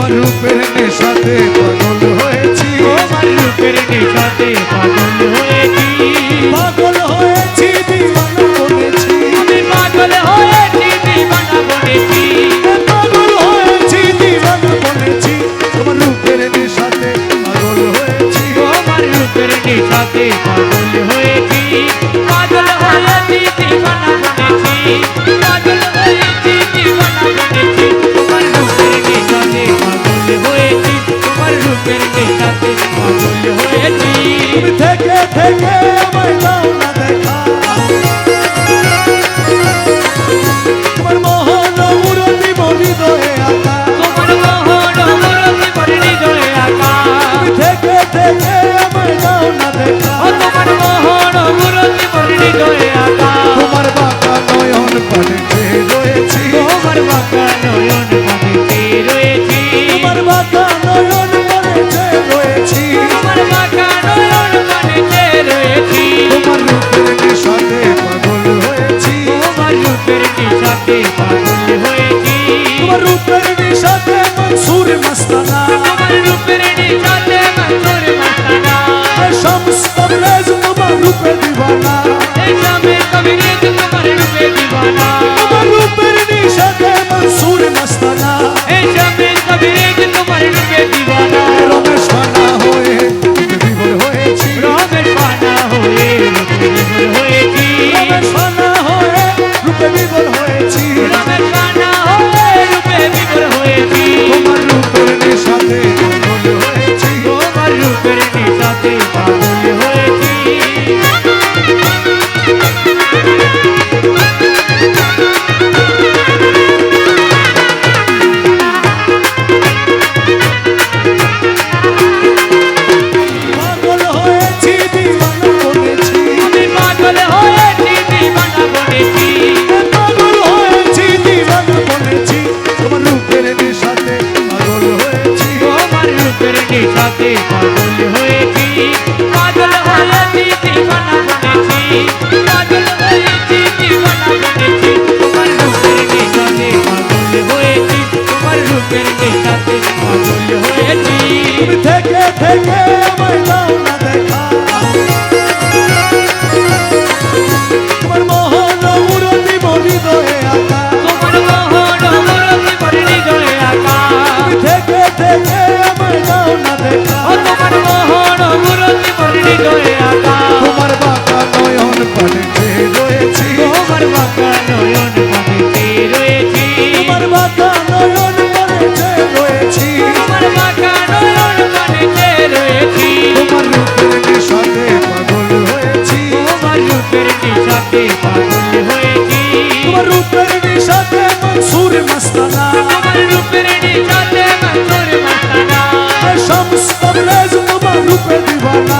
তোমার রূপের নেশাতে পাগল হয়েছি, তোমার রূপের নেশাতে পাগল হয়েছি, পাগল হয়েছি দিওয়ানা বনেছি, আমি পাগল হয়েছি দিওয়ানা বনেছি, পাগল হয়েছি দিওয়ানা বনেছি, তোমার রূপের নেশাতে পাগল হয়েছি, তোমার রূপের নেশাতে পাগল হয়েছি, পাগল হয়েছি দিওয়ানা বনেছি, পাগল হয়েছি দিওয়ানা বনেছি, তোমার রূপের নেশাতে পাগল হয়েছি, তোমার রূপের নেশাতে পাগল হয়েছি। তুমি থেকে থেকে আমায় দাও না দেখা, তোমার মোহন মুরতি হৃদয়ে আঁকা, তোমার মোহন মুরতি হৃদয়ে আঁকা, তুমি থেকে থেকে আমায় দাও না দেখা, তোমার মোহন মুরতি হৃদয়ে আঁকা, তোমার বাঁকা নয়ন পানে চেয়ে রয়েছি, তোমার বাঁকা নয়ন পানে রয়েছি, তোমার বাঁকা নয়ন পানে চেয়ে রয়েছি, তোমার বাঁকা নয়ন পানে রয়েছি, তোমার রূপের নেশাতে পাগল হয়েছি, তোমার রূপের নেশাতে পাগল হয়েছি, তোমার রূপের নেশাতে মনসুর মস্তানা, তোমার রূপের নেশাতে মনসুর মস্তানা, শামস তবরেজ তোমার রূপে দিওয়ানা, এই শামে কবিরেজ তোমার রূপে দিওয়ানা, তোমার রূপের নেশাতে মনসুর মস্তানা, এই শামে কবিরেজ তোমার রূপে দিওয়ানা, রমেশ পানা হয়ে রূপে বিভোর হয়েছি, রমেশ পানা হয়ে রূপে বিভোর হয়েছি, রমেশ পানা হয়ে রূপে বিভোর হয়েছি, রমেশ পানা হয়ে রূপে বিভোর হয়েছি, তোমার রূপের নেশাতে পাগল হয়েছি, তোমার রূপের নেশাতে পাগল হয়েছি। পাগল হয়েছি দিওয়ানা বনেছি, আমি পাগল হয়েছি দিওয়ানা বনেছি, পাগল হয়েছি দিওয়ানা বনেছি, তোমার রূপের নেশাতে পাগল হয়েছি, তোমার রূপের নেশাতে পাগল হয়েছি, পাগল হয়েছি দিওয়ানা বনেছি, পাগল হয়েছি দিওয়ানা বনেছি, তোমার রূপের নেশাতে পাগল হয়েছি, তোমার রূপের নেশাতে পাগল হয়েছি, তুমি থেকে থেকে আমায় দাও না দেখা, তোমার মোহন মুরতি হৃদয়ে আঁকা, তোমার মোহন মুরতি হৃদয়ে আঁকা, তুমি থেকে থেকে আমায় দাও না দেখা, তোমার মোহন মুরতি হৃদয়ে আঁকা, তোমার বাঁকা নয়ন পানে চেয়ে রয়েছি, তোমার বাঁকা নয়ন পানে রয়েছি, তোমার বাঁকা নয়ন পানে চেয়ে রয়েছি, তোমার বাঁকা নয়ন পানে রয়েছি, তোমার রূপের নেশাতে পাগল হয়েছি, তোমার রূপের নেশাতে পাগল হয়েছি, তোমার রূপের নেশাতে মনসুর মস্তানা, তোমার রূপের নেশাতে মনসুর মস্তানা, শামস তবরেজ তোমার রূপে দিওয়ানা,